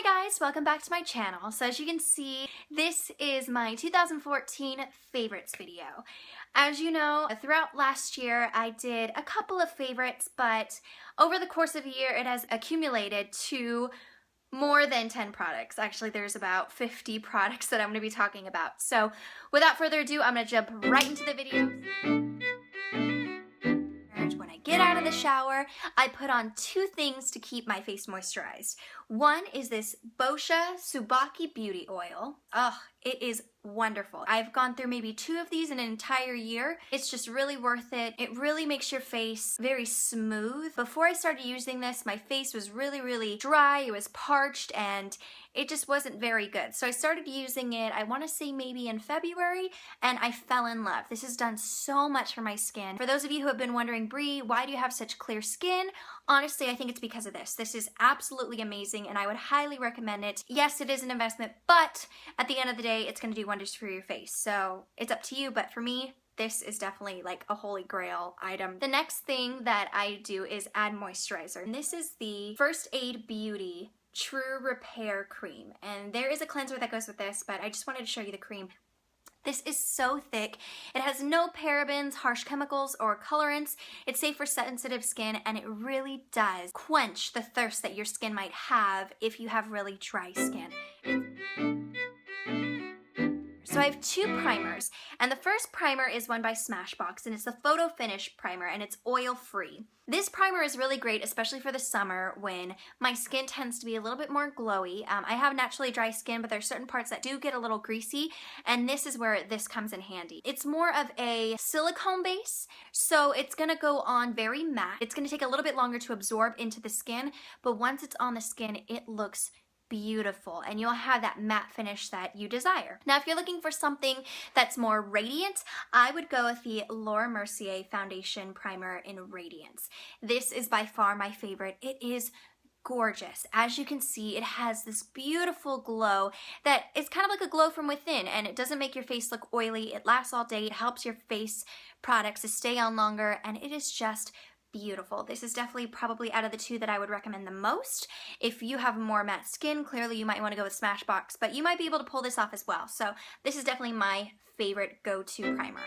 Hi guys, welcome back to my channel. So as you can see, this is my 2014 favorites video. As you know, throughout last year I did a couple of favorites, but over the course of a year it has accumulated to more than 10 products. Actually, there's about 50 products that I'm going to be talking about. So without further ado, I'm going to jump right into the video. When I get out of the shower, I put on two things to keep my face moisturized. One is this Boscia Subaki Beauty Oil. Ugh, it is wonderful. I've gone through maybe two of these in an entire year. It's just really worth it. It really makes your face very smooth. Before I started using this, my face was really dry. It was parched and it just wasn't very good. So I started using it, I want to say maybe in February, and I fell in love. This has done so much for my skin. For those of you who have been wondering, Brie, why do you have such clear skin? Honestly, I think it's because of this. This is absolutely amazing and I would highly recommend it. Yes, it is an investment, but at the end of the day, it's going to do wonders for your face. So it's up to you, but for me, this is definitely like a holy grail item. The next thing that I do is add moisturizer. And this is the First Aid Beauty True Repair Cream. And there is a cleanser that goes with this, but I just wanted to show you the cream. This is so thick. It has no parabens, harsh chemicals, or colorants. It's safe for sensitive skin, and it really does quench the thirst that your skin might have if you have really dry skin. So I have two primers, and the first primer is one by Smashbox, and it's the Photo Finish Primer, and it's oil-free. This primer is really great, especially for the summer when my skin tends to be a little bit more glowy. I have naturally dry skin, but there's certain parts that do get a little greasy, and this is where this comes in handy. It's more of a silicone base, so it's gonna go on very matte. It's gonna take a little bit longer to absorb into the skin, but once it's on the skin, it looks beautiful and you'll have that matte finish that you desire. Now if you're looking for something that's more radiant, I would go with the Laura Mercier Foundation Primer in Radiance. This is by far my favorite. It is gorgeous. As you can see, it has this beautiful glow that is kind of like a glow from within, and it doesn't make your face look oily. It lasts all day. It helps your face products to stay on longer, and it is just beautiful. This is definitely probably out of the two that I would recommend the most. If you have more matte skin, clearly you might want to go with Smashbox, but you might be able to pull this off as well. So this is definitely my favorite go-to primer.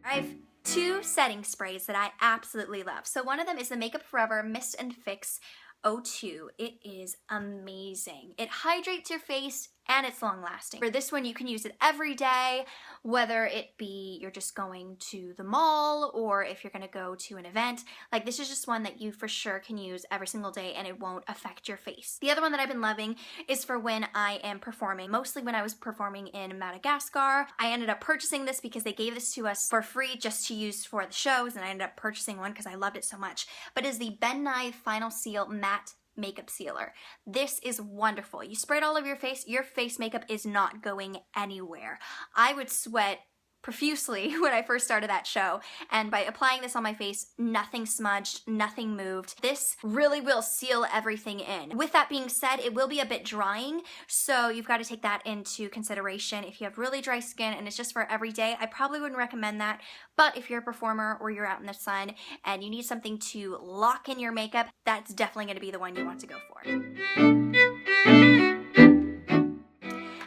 I have two setting sprays that I absolutely love. So one of them is the Makeup Forever Mist and Fix 02. It is amazing. It hydrates your face and it's long lasting. For this one, you can use it every day, whether it be you're just going to the mall or if you're gonna go to an event. Like, this is just one that you for sure can use every single day and it won't affect your face. The other one that I've been loving is for when I am performing. Mostly when I was performing in Madagascar. I ended up purchasing this because they gave this to us for free just to use for the shows, and I ended up purchasing one because I loved it so much. But it's the Ben Nye Final Seal Matte Makeup Sealer. This is wonderful. You spray it all over your face makeup is not going anywhere. I would sweat profusely when I first started that show, and by applying this on my face, nothing smudged, nothing moved. This really will seal everything in. With that being said, it will be a bit drying, so you've got to take that into consideration. If you have really dry skin and it's just for every day, I probably wouldn't recommend that, but if you're a performer or you're out in the sun and you need something to lock in your makeup, that's definitely going to be the one you want to go for.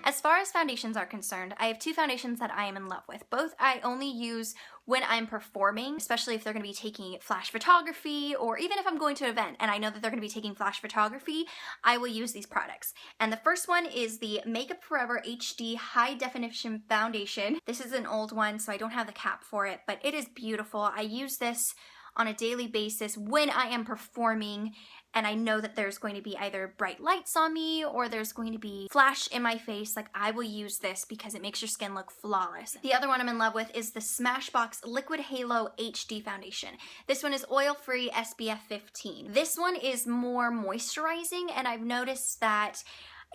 As far as foundations are concerned, I have two foundations that I am in love with. Both I only use when I'm performing, especially if they're going to be taking flash photography, or even if I'm going to an event and I know that they're going to be taking flash photography, I will use these products. And the first one is the Makeup Forever HD High Definition Foundation. This is an old one, so I don't have the cap for it, but it is beautiful. I use this on a daily basis when I am performing and I know that there's going to be either bright lights on me or there's going to be flash in my face. Like, I will use this because it makes your skin look flawless. The other one I'm in love with is the Smashbox Liquid Halo HD Foundation. This one is oil-free, SPF 15. This one is more moisturizing, and I've noticed that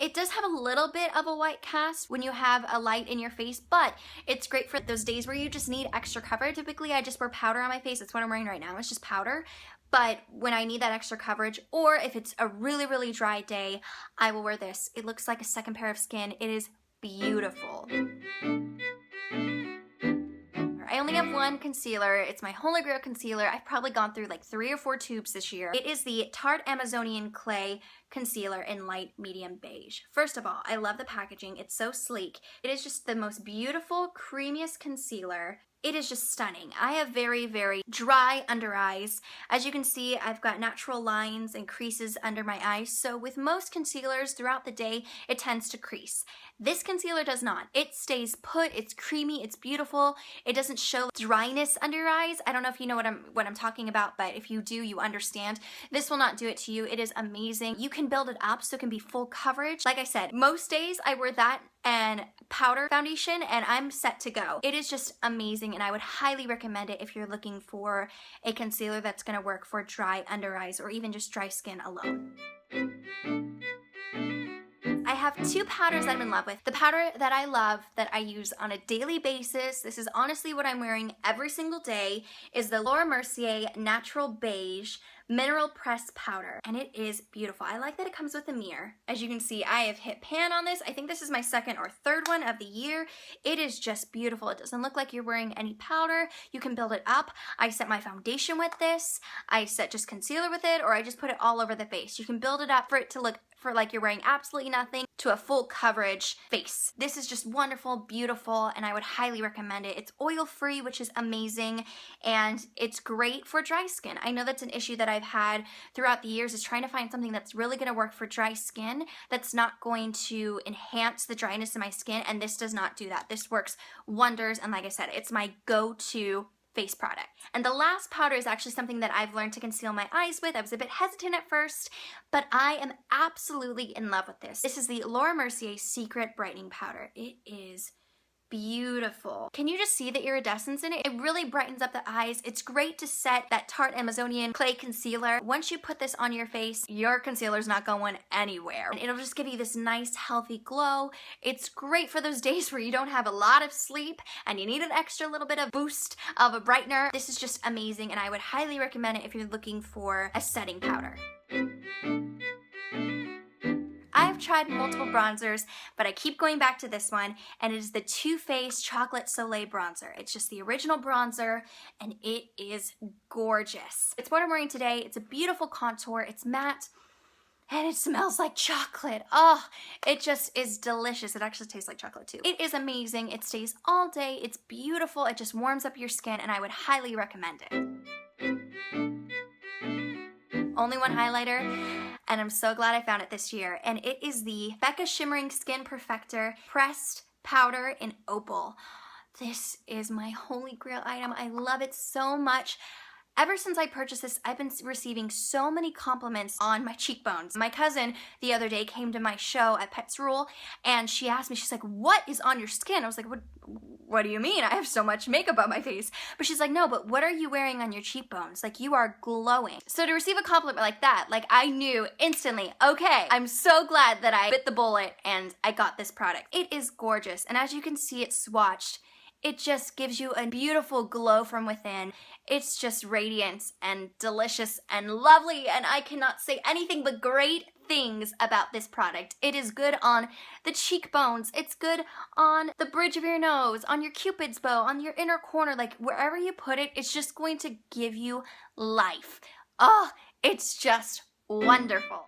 it does have a little bit of a white cast when you have a light in your face, but it's great for those days where you just need extra coverage. Typically, I just wear powder on my face. That's what I'm wearing right now. It's just powder. But when I need that extra coverage, or if it's a really dry day, I will wear this. It looks like a second pair of skin. It is beautiful. I only have one concealer. It's my Holy Grail concealer. I've probably gone through like 3 or 4 tubes this year. It is the Tarte Amazonian Clay Concealer in light medium beige. First of all, I love the packaging. It's so sleek. It is just the most beautiful, creamiest concealer. It is just stunning. I have very, very dry under eyes. As you can see, I've got natural lines and creases under my eyes. So with most concealers throughout the day, it tends to crease. This concealer does not. It stays put, it's creamy, it's beautiful. It doesn't show dryness under your eyes. I don't know if you know what I'm talking about, but if you do, you understand. This will not do it to you. It is amazing. You can build it up so it can be full coverage. Like I said, most days I wear that and powder foundation and I'm set to go. It is just amazing and I would highly recommend it if you're looking for a concealer that's gonna work for dry under eyes or even just dry skin alone. I have 2 powders that I'm in love with. The powder that I love that I use on a daily basis, this is honestly what I'm wearing every single day, is the Laura Mercier Natural Beige Mineral Press Powder, and it is beautiful. I like that it comes with a mirror. As you can see, I have hit pan on this. I think this is my 2nd or 3rd one of the year. It is just beautiful. It doesn't look like you're wearing any powder. You can build it up. I set my foundation with this. I set just concealer with it, or I just put it all over the face. You can build it up for it to look like you're wearing absolutely nothing to a full coverage face. This is just wonderful, beautiful, and I would highly recommend it. It's oil-free, which is amazing, and it's great for dry skin. I know that's an issue that I've had throughout the years, is trying to find something that's really gonna work for dry skin, that's not going to enhance the dryness of my skin, and this does not do that. This works wonders, and like I said, it's my go-to face product. And the last powder is actually something that I've learned to conceal my eyes with. I was a bit hesitant at first, but I am absolutely in love with this. This is the Laura Mercier Secret Brightening Powder. It is beautiful. Can you just see the iridescence in it? It really brightens up the eyes. It's great to set that Tarte Amazonian Clay Concealer. Once you put this on your face, your concealer's not going anywhere. And it'll just give you this nice, healthy glow. It's great for those days where you don't have a lot of sleep and you need an extra little bit of boost of a brightener. This is just amazing, and I would highly recommend it if you're looking for a setting powder. I've tried multiple bronzers, but I keep going back to this one, and it is the Too Faced Chocolate Soleil Bronzer. It's just the original bronzer, and it is gorgeous. It's what I'm wearing today. It's a beautiful contour. It's matte, and it smells like chocolate. Oh, it just is delicious. It actually tastes like chocolate too. It is amazing. It stays all day. It's beautiful. It just warms up your skin, and I would highly recommend it. Only one highlighter, and I'm so glad I found it this year, and it is the Becca Shimmering Skin Perfector Pressed Powder in Opal. This is my holy grail item. I love it so much. Ever since I purchased this, I've been receiving so many compliments on my cheekbones. My cousin the other day came to my show at Pets Rule, and she asked me, she's like, what is on your skin? I was like, what do you mean? I have so much makeup on my face. But she's like, no, but what are you wearing on your cheekbones? Like, you are glowing. So to receive a compliment like that, like, I knew instantly, okay, I'm so glad that I bit the bullet and I got this product. It is gorgeous, and as you can see, it's swatched. It just gives you a beautiful glow from within. It's just radiant and delicious and lovely, and I cannot say anything but great things about this product. It is good on the cheekbones, it's good on the bridge of your nose, on your cupid's bow, on your inner corner, like wherever you put it, it's just going to give you life. Oh, it's just wonderful.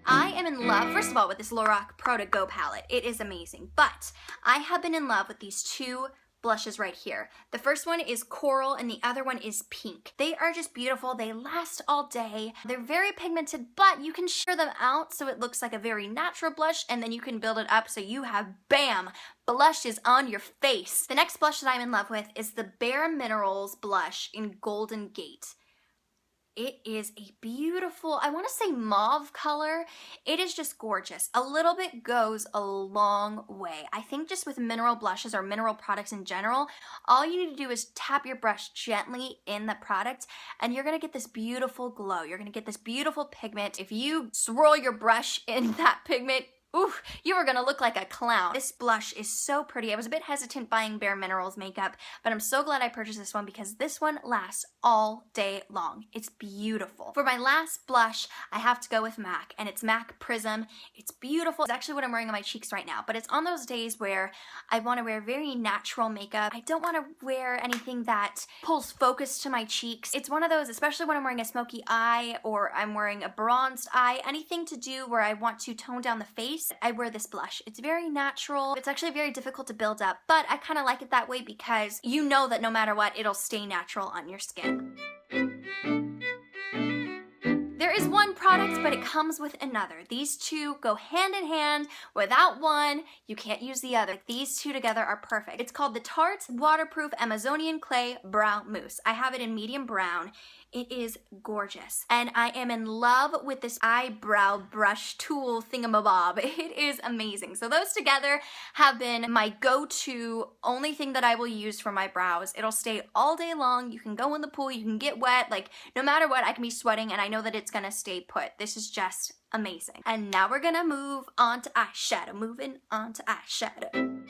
I am in love, first of all, with this Lorac Pro To Go palette. It is amazing, but I have been in love with these 2 blushes right here. The first one is coral and the other one is pink. They are just beautiful. They last all day. They're very pigmented, but you can sheer them out so it looks like a very natural blush, and then you can build it up so you have, bam, blushes on your face. The next blush that I'm in love with is the Bare Minerals blush in Golden Gate. It is a beautiful, I want to say mauve color. It is just gorgeous. A little bit goes a long way. I think just with mineral blushes or mineral products in general, all you need to do is tap your brush gently in the product and you're going to get this beautiful glow. You're going to get this beautiful pigment. If you swirl your brush in that pigment, Ooh, you are gonna look like a clown. This blush is so pretty. I was a bit hesitant buying Bare Minerals makeup, but I'm so glad I purchased this one because this one lasts all day long. It's beautiful. For my last blush, I have to go with MAC, and it's MAC Prism. It's beautiful. It's actually what I'm wearing on my cheeks right now, but it's on those days where I want to wear very natural makeup. I don't want to wear anything that pulls focus to my cheeks. It's one of those, especially when I'm wearing a smoky eye or I'm wearing a bronzed eye, anything to do where I want to tone down the face, I wear this blush. It's very natural. It's actually very difficult to build up, but I kind of like it that way because you know that no matter what, it'll stay natural on your skin. There is one product, but it comes with another. These two go hand in hand. Without one, you can't use the other. These two together are perfect. It's called the Tarte Waterproof Amazonian Clay Brow Mousse. I have it in medium brown. It is gorgeous. And I am in love with this eyebrow brush tool thingamabob. It is amazing. So those together have been my go-to only thing that I will use for my brows. It'll stay all day long. You can go in the pool, you can get wet, like no matter what, I can be sweating and I know that it's gonna stay put. This is just amazing. And now we're gonna move on to eyeshadow. Moving on to eyeshadow.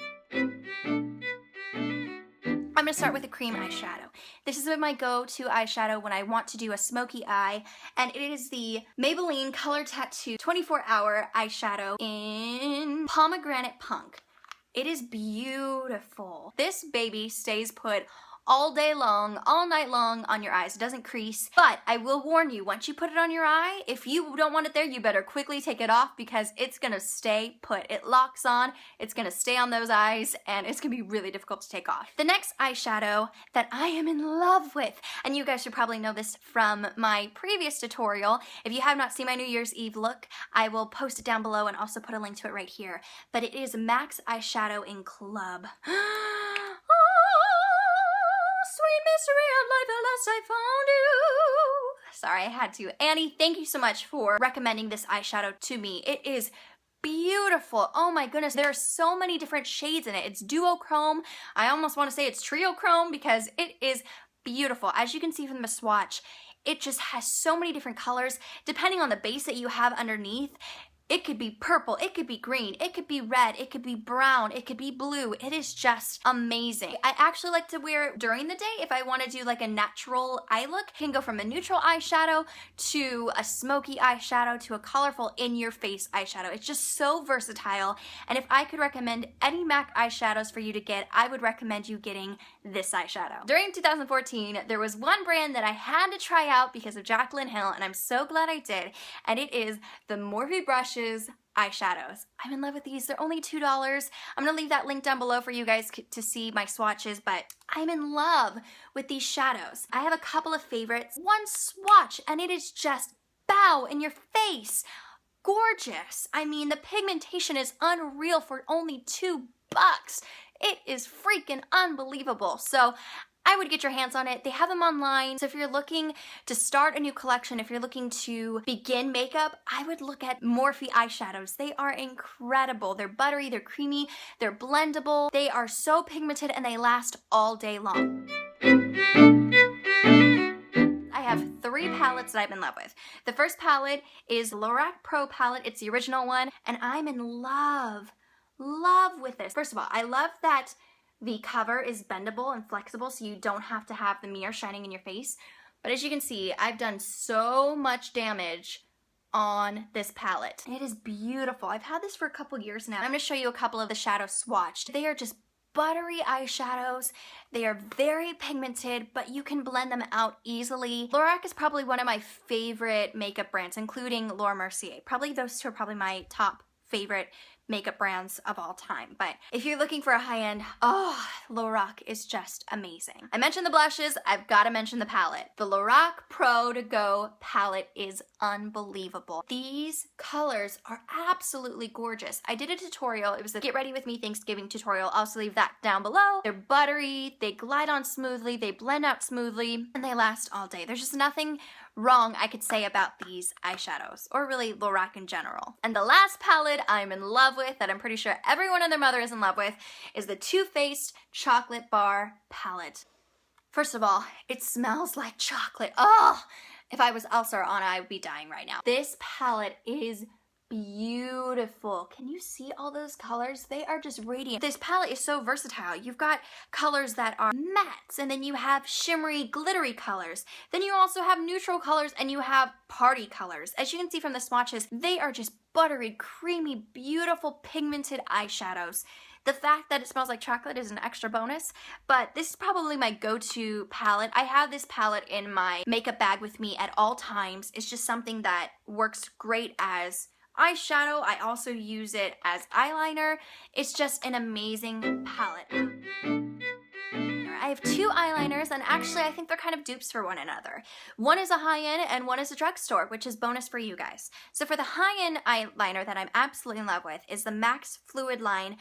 I'm gonna start with a cream eyeshadow. This is my go-to eyeshadow when I want to do a smoky eye, and it is the Maybelline Color Tattoo 24-Hour Eyeshadow in Pomegranate Punk. It is beautiful. This baby stays put all day long, all night long on your eyes. It doesn't crease, but I will warn you, once you put it on your eye, if you don't want it there, you better quickly take it off because it's gonna stay put. It locks on, it's gonna stay on those eyes, and it's gonna be really difficult to take off. The next eyeshadow that I am in love with, and you guys should probably know this from my previous tutorial. If you have not seen my New Year's Eve look, I will post it down below and also put a link to it right here. But it is MAC's eyeshadow in Club. Sweet mystery of life, at last I found you. Sorry, I had to. Annie, thank you so much for recommending this eyeshadow to me. It is beautiful. Oh my goodness, there are so many different shades in it. It's duochrome. I almost want to say it's triochrome because it is beautiful. As you can see from the swatch, it just has so many different colors. Depending on the base that you have underneath, it could be purple, it could be green, it could be red, it could be brown, it could be blue. It is just amazing. I actually like to wear it during the day if I want to do like a natural eye look. I can go from a neutral eyeshadow to a smoky eyeshadow to a colorful in-your-face eyeshadow. It's just so versatile, and if I could recommend any MAC eyeshadows for you to get, I would recommend you getting this eyeshadow. During 2014, there was one brand that I had to try out because of Jaclyn Hill, and I'm so glad I did, and it is the Morphe Brushes eyeshadows. I'm in love with these. They're only $2. I'm gonna leave that link down below for you guys to see my swatches, but I'm in love with these shadows. I have a couple of favorites. One swatch, and it is just bow in your face. Gorgeous. I mean, the pigmentation is unreal for only $2. It is freaking unbelievable. So I would get your hands on it. They have them online. So if you're looking to start a new collection, if you're looking to begin makeup, I would look at Morphe eyeshadows. They are incredible. They're buttery, they're creamy, they're blendable. They are so pigmented and they last all day long. I have 3 palettes that I'm in love with. The first palette is Lorac Pro palette. It's the original one, and I'm in love with this. First of all, I love that the cover is bendable and flexible, so you don't have to have the mirror shining in your face. But as you can see, I've done so much damage on this palette. It is beautiful. I've had this for a couple years now. I'm going to show you a couple of the shadows swatched. They are just buttery eyeshadows. They are very pigmented, but you can blend them out easily. Lorac is probably one of my favorite makeup brands, including Laura Mercier. Probably those two are probably my top favorite makeup brands of all time. But if you're looking for a high-end, oh, Lorac is just amazing. I mentioned the blushes, I've got to mention the palette. The Lorac Pro To Go palette is unbelievable. These colors are absolutely gorgeous. I did a tutorial. It was a Get Ready With Me Thanksgiving tutorial. I'll also leave that down below. They're buttery, they glide on smoothly, they blend out smoothly, and they last all day. There's just nothing wrong I could say about these eyeshadows, or really Lorac in general. And the last palette I'm in love with, that I'm pretty sure everyone and their mother is in love with, is the Too Faced Chocolate Bar palette. First of all, it smells like chocolate. Oh, if I was Elsa or Anna, I would be dying right now. This palette is beautiful. Can you see all those colors? They are just radiant. This palette is so versatile. You've got colors that are mattes, and then you have shimmery, glittery colors. Then you also have neutral colors, and you have party colors. As you can see from the swatches, they are just buttery, creamy, beautiful pigmented eyeshadows. The fact that it smells like chocolate is an extra bonus, but this is probably my go-to palette. I have this palette in my makeup bag with me at all times. It's just something that works great as eyeshadow. I also use it as eyeliner. It's just an amazing palette. I have two eyeliners, and actually I think they're kind of dupes for one another. One is a high-end and one is a drugstore, which is bonus for you guys. So for the high-end eyeliner that I'm absolutely in love with is the MAC Fluid Line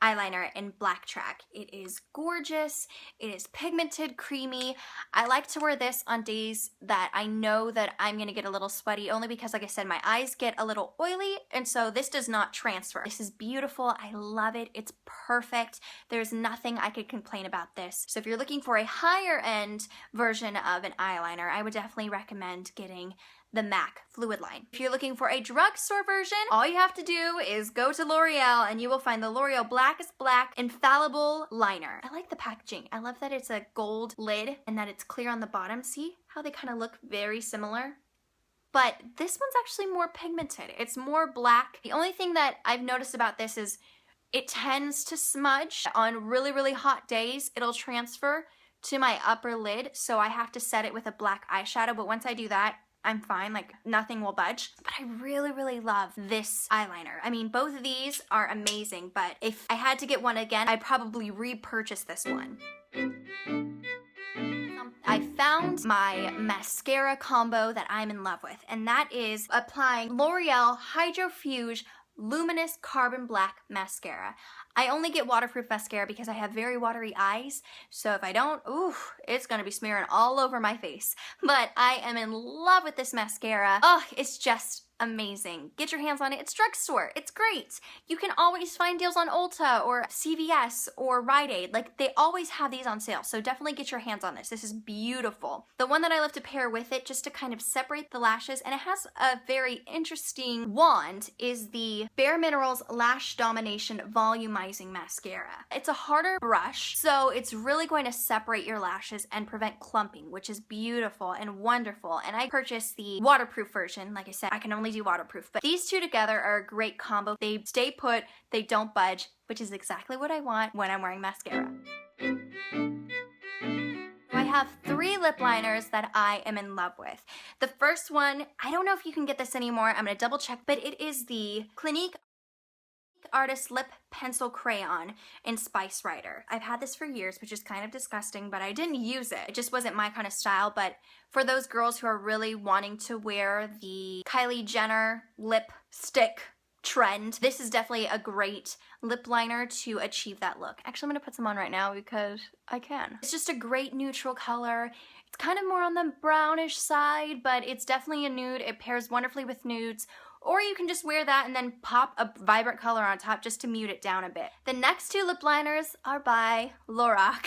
eyeliner in Black Track. It is gorgeous. It is pigmented, creamy. I like to wear this on days that I know that I'm gonna get a little sweaty, only because, like I said, my eyes get a little oily, and so this does not transfer. This is beautiful. I love it. It's perfect. There's nothing I could complain about this. So if you're looking for a higher end version of an eyeliner, I would definitely recommend getting the MAC Fluid Line. If you're looking for a drugstore version, all you have to do is go to L'Oreal and you will find the L'Oreal Blackest Black Infallible Liner. I like the packaging. I love that it's a gold lid and that it's clear on the bottom. See how they kind of look very similar? But this one's actually more pigmented. It's more black. The only thing that I've noticed about this is it tends to smudge. On really, really hot days, it'll transfer to my upper lid, so I have to set it with a black eyeshadow, but once I do that, I'm fine, like nothing will budge. But I really, really love this eyeliner. I mean, both of these are amazing, but if I had to get one again, I'd probably repurchase this one. I found my mascara combo that I'm in love with, and that is applying L'Oreal Hydrofuge Luminous Carbon Black Mascara. I only get waterproof mascara because I have very watery eyes, so if I don't, ooh, it's gonna be smearing all over my face. But I am in love with this mascara. Oh, it's just amazing. Get your hands on it. It's drugstore. It's great. You can always find deals on Ulta or CVS or Rite Aid. Like, they always have these on sale, so definitely get your hands on this. This is beautiful. The one that I love to pair with it just to kind of separate the lashes, and it has a very interesting wand, is the Bare Minerals Lash Domination Volumizing Mascara. It's a harder brush, so it's really going to separate your lashes and prevent clumping, which is beautiful and wonderful. And I purchased the waterproof version. Like I said, I can only do waterproof, but these two together are a great combo. They stay put, they don't budge, which is exactly what I want when I'm wearing mascara. I have three lip liners that I am in love with. The first one, I don't know if you can get this anymore, I'm gonna double check, but it is the Clinique Artist Lip Pencil Crayon in Spice Rider. I've had this for years, which is kind of disgusting, but I didn't use it. It just wasn't my kind of style, but for those girls who are really wanting to wear the Kylie Jenner lipstick trend, this is definitely a great lip liner to achieve that look. Actually, I'm gonna put some on right now because I can. It's just a great neutral color. It's kind of more on the brownish side, but it's definitely a nude. It pairs wonderfully with nudes. Or you can just wear that and then pop a vibrant color on top just to mute it down a bit. The next two lip liners are by Lorac.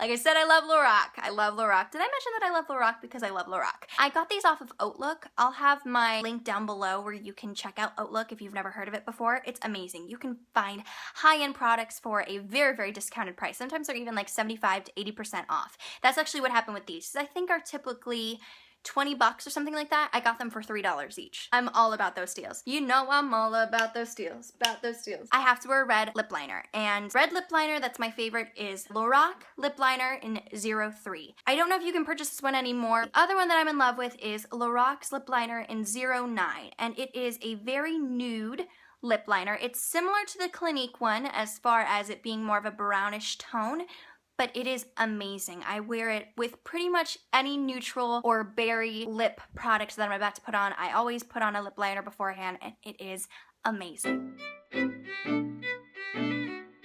Like I said, I love Lorac. I love Lorac. Did I mention that I love Lorac because I love Lorac? I got these off of HAUTELOOK. I'll have my link down below where you can check out HAUTELOOK if you've never heard of it before. It's amazing. You can find high-end products for a very, very discounted price. Sometimes they're even like 75 to 80% off. That's actually what happened with these. I think are typically $20 or something like that. I got them for $3 each. I'm all about those deals. You know I'm all about those deals, I have to wear a red lip liner, and red lip liner that's my favorite is Lorac Lip Liner in 03. I don't know if you can purchase this one anymore. The other one that I'm in love with is Lorac's Lip Liner in 09, and it is a very nude lip liner. It's similar to the Clinique one as far as it being more of a brownish tone, but it is amazing. I wear it with pretty much any neutral or berry lip products that I'm about to put on. I always put on a lip liner beforehand, and it is amazing.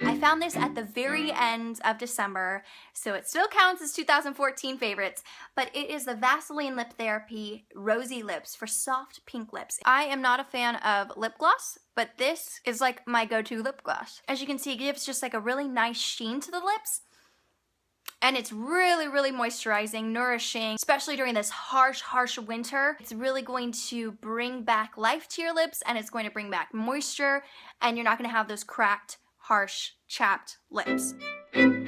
I found this at the very end of December, so it still counts as 2014 favorites, but it is the Vaseline Lip Therapy Rosy Lips for soft pink lips. I am not a fan of lip gloss, but this is like my go-to lip gloss. As you can see, it gives just like a really nice sheen to the lips. And it's really, really moisturizing, nourishing, especially during this harsh winter. It's really going to bring back life to your lips, and it's going to bring back moisture, and you're not gonna have those cracked, harsh, chapped lips. We're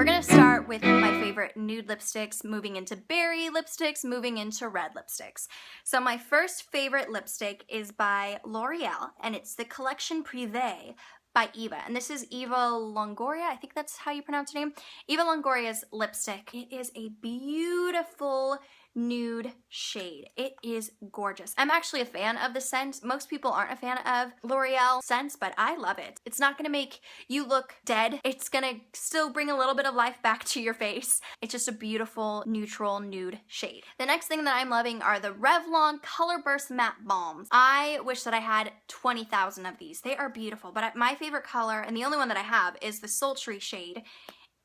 gonna start with my favorite nude lipsticks, moving into berry lipsticks, moving into red lipsticks. So my first favorite lipstick is by L'Oreal, and it's the Collection Privé by Eva. And this is Eva Longoria, I think that's how you pronounce her name. Eva Longoria's lipstick. It is a beautiful nude shade. It is gorgeous. I'm actually a fan of the scent. Most people aren't a fan of L'Oreal scents, but I love it. It's not gonna make you look dead. It's gonna still bring a little bit of life back to your face. It's just a beautiful, neutral nude shade. The next thing that I'm loving are the Revlon Color Burst Matte Balms. I wish that I had 20,000 of these. They are beautiful, but my favorite color, and the only one that I have, is the Sultry shade.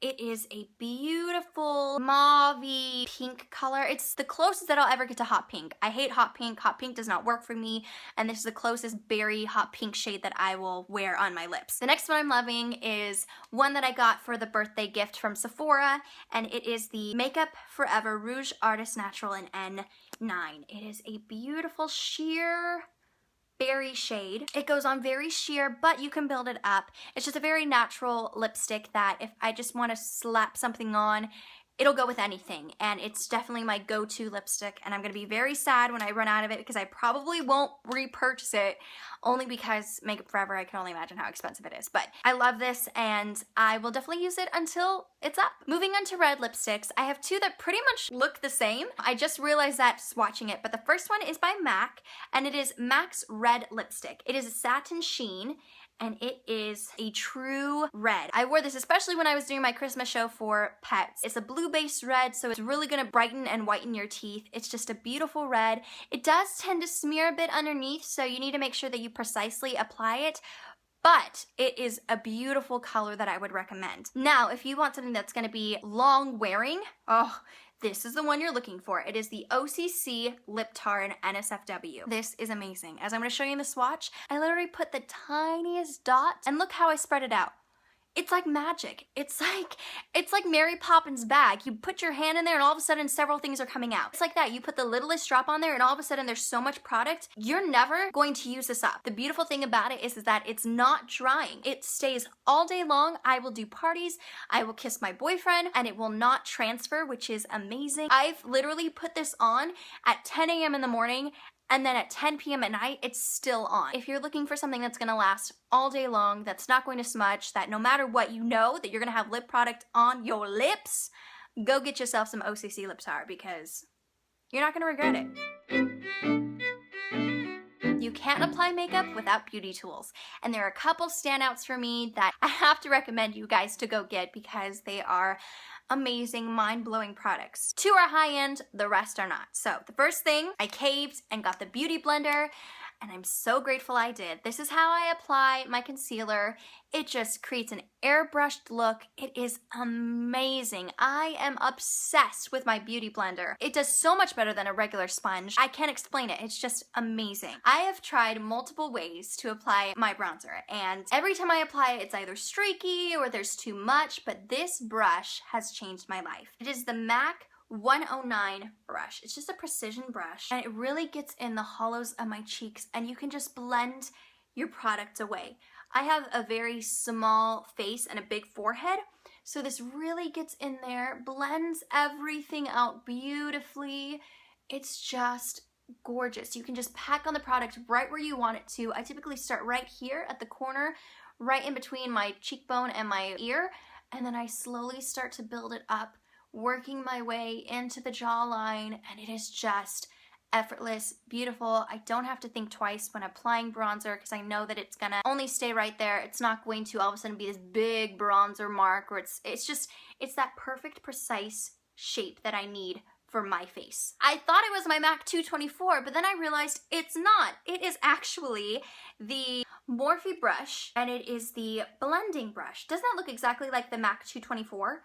It is a beautiful mauve-y pink color. It's the closest that I'll ever get to hot pink. I hate hot pink. Hot pink does not work for me, and this is the closest berry hot pink shade that I will wear on my lips. The next one I'm loving is one that I got for the birthday gift from Sephora, and it is the Makeup Forever Rouge Artist Natural in N9. It is a beautiful sheer berry shade. It goes on very sheer, but you can build it up. It's just a very natural lipstick that if I just want to slap something on, it'll go with anything, and it's definitely my go-to lipstick, and I'm gonna be very sad when I run out of it because I probably won't repurchase it, only because Makeup Forever, I can only imagine how expensive it is. But I love this, and I will definitely use it until it's up. Moving on to red lipsticks, I have two that pretty much look the same. I just realized that swatching it, but the first one is by MAC, and it is MAC's Red Lipstick. It is a satin sheen, and it is a true red. I wore this especially when I was doing my Christmas show for pets. It's a blue-based red, so it's really gonna brighten and whiten your teeth. It's just a beautiful red. It does tend to smear a bit underneath, so you need to make sure that you precisely apply it, but it is a beautiful color that I would recommend. Now, if you want something that's gonna be long wearing, oh, this is the one you're looking for. It is the OCC Lip Tar in NSFW. This is amazing. As I'm gonna show you in the swatch, I literally put the tiniest dot, and look how I spread it out. It's like magic. It's like Mary Poppins' bag. You put your hand in there and all of a sudden several things are coming out. It's like that. You put the littlest drop on there and all of a sudden there's so much product. You're never going to use this up. The beautiful thing about it is that it's not drying. It stays all day long. I will do parties. I will kiss my boyfriend and it will not transfer, which is amazing. I've literally put this on at 10 a.m. in the morning, and then at 10 p.m. at night, it's still on. If you're looking for something that's gonna last all day long, that's not going to smudge, that no matter what, you know that you're gonna have lip product on your lips, go get yourself some OCC Lip Tar because you're not gonna regret it. You can't apply makeup without beauty tools. And there are a couple standouts for me that I have to recommend you guys to go get because they are amazing, mind-blowing products. Two are high-end, the rest are not. So the first thing, I caved and got the Beauty Blender, and I'm so grateful I did. This is how I apply my concealer. It just creates an airbrushed look. It is amazing. I am obsessed with my Beauty Blender. It does so much better than a regular sponge. I can't explain it. It's just amazing. I have tried multiple ways to apply my bronzer, and every time I apply it, it's either streaky or there's too much, but this brush has changed my life. It is the MAC 109 brush. It's just a precision brush, and it really gets in the hollows of my cheeks, and you can just blend your product away. I have a very small face and a big forehead, so this really gets in there, blends everything out beautifully. It's just gorgeous. You can just pack on the product right where you want it to. I typically start right here at the corner, right in between my cheekbone and my ear, and then I slowly start to build it up, working my way into the jawline, and it is just effortless, beautiful. I don't have to think twice when applying bronzer because I know that it's gonna only stay right there. It's not going to all of a sudden be this big bronzer mark, or it's that perfect, precise shape that I need for my face. I thought it was my MAC 224, but then I realized it's not. It is actually the Morphe brush, and it is the blending brush. Doesn't that look exactly like the MAC 224?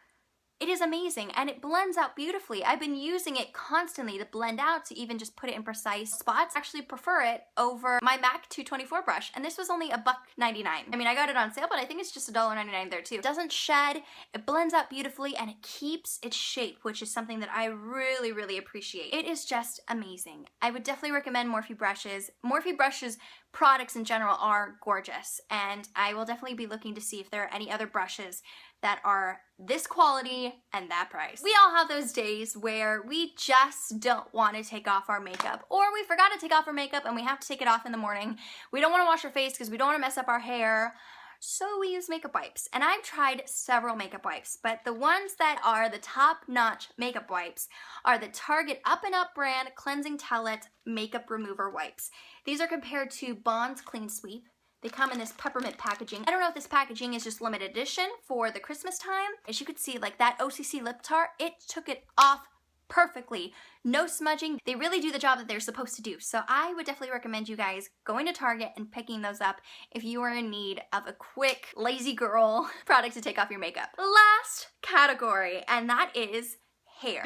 It is amazing, and it blends out beautifully. I've been using it constantly to blend out, to even just put it in precise spots. I actually prefer it over my MAC 224 brush, and this was only $1.99. I mean, I got it on sale, but I think it's just $1.99 there too. It doesn't shed, it blends out beautifully, and it keeps its shape, which is something that I really, really appreciate. It is just amazing. I would definitely recommend Morphe brushes. Morphe brushes products in general are gorgeous, and I will definitely be looking to see if there are any other brushes that are this quality and that price. We all have those days where we just don't want to take off our makeup, or we forgot to take off our makeup and we have to take it off in the morning. We don't want to wash our face because we don't want to mess up our hair. So we use makeup wipes, and I've tried several makeup wipes, but the ones that are the top-notch makeup wipes are the Target Up and Up brand Cleansing Towelette Makeup Remover Wipes. These are compared to Bond's Clean Sweep. They come in this peppermint packaging. I don't know if this packaging is just limited edition for the Christmas time. As you could see, like that OCC lip tar, it took it off perfectly. No smudging. They really do the job that they're supposed to do. So I would definitely recommend you guys going to Target and picking those up if you are in need of a quick, lazy girl product to take off your makeup. Last category, and that is hair.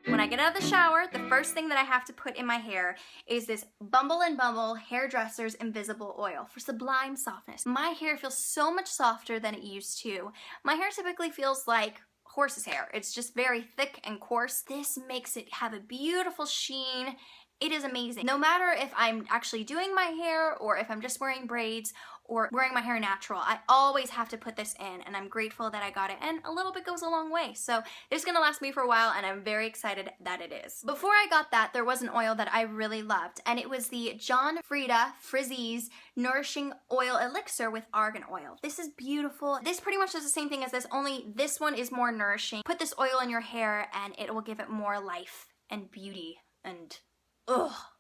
When I get out of the shower, the first thing that I have to put in my hair is this Bumble and Bumble Hairdresser's Invisible Oil for sublime softness. My hair feels so much softer than it used to. My hair typically feels like horse's hair. It's just very thick and coarse. This makes it have a beautiful sheen. It is amazing. No matter if I'm actually doing my hair or if I'm just wearing braids or wearing my hair natural, I always have to put this in, and I'm grateful that I got it, and a little bit goes a long way. So it's gonna last me for a while, and I'm very excited that it is. Before I got that, there was an oil that I really loved, and it was the John Frieda Frizzi's Nourishing Oil Elixir with Argan Oil. This is beautiful. This pretty much does the same thing as this, only this one is more nourishing. Put this oil in your hair, and it will give it more life and beauty and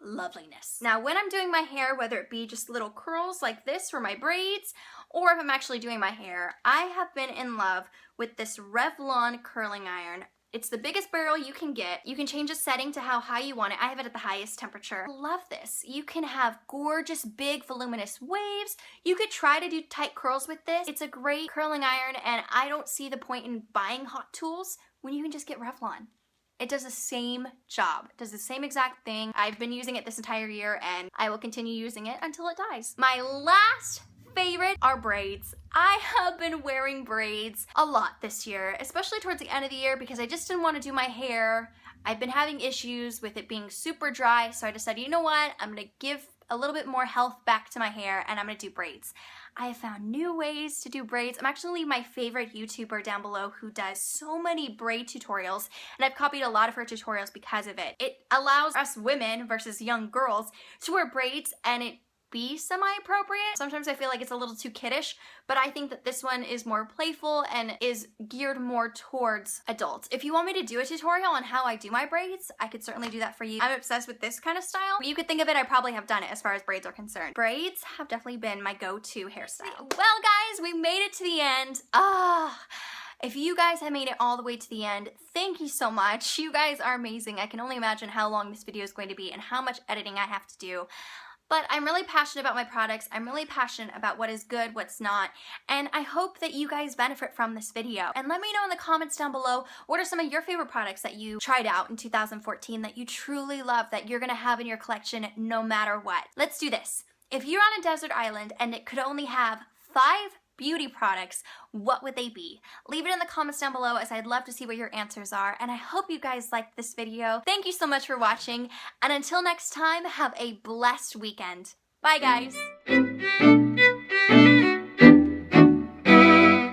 loveliness. Now, when I'm doing my hair, whether it be just little curls like this for my braids, or if I'm actually doing my hair, I have been in love with this Revlon curling iron. It's the biggest barrel you can get. You can change the setting to how high you want it. I have it at the highest temperature. Love this. You can have gorgeous, big, voluminous waves. You could try to do tight curls with this. It's a great curling iron, and I don't see the point in buying hot tools when you can just get Revlon. It does the same job. It does the same exact thing. I've been using it this entire year, and I will continue using it until it dies. My last favorite are braids. I have been wearing braids a lot this year, especially towards the end of the year, because I just didn't want to do my hair. I've been having issues with it being super dry, so I decided, you know what? I'm gonna give a little bit more health back to my hair, and I'm gonna do braids. I have found new ways to do braids. I'm actually my favorite YouTuber down below who does so many braid tutorials, and I've copied a lot of her tutorials because of it. It allows us women versus young girls to wear braids and it be semi-appropriate. Sometimes I feel like it's a little too kiddish, but I think that this one is more playful and is geared more towards adults. If you want me to do a tutorial on how I do my braids, I could certainly do that for you. I'm obsessed with this kind of style. You could think of it, I probably have done it as far as braids are concerned. Braids have definitely been my go-to hairstyle. Well guys, we made it to the end. If you guys have made it all the way to the end, thank you so much. You guys are amazing. I can only imagine how long this video is going to be and how much editing I have to do. But I'm really passionate about my products. I'm really passionate about what is good, what's not, and I hope that you guys benefit from this video. And let me know in the comments down below, what are some of your favorite products that you tried out in 2014 that you truly love, that you're gonna have in your collection no matter what. Let's do this. If you're on a desert island and it could only have 5 beauty products, what would they be? Leave it in the comments down below, as I'd love to see what your answers are, and I hope you guys liked this video. Thank you so much for watching, and until next time, have a blessed weekend. Bye guys!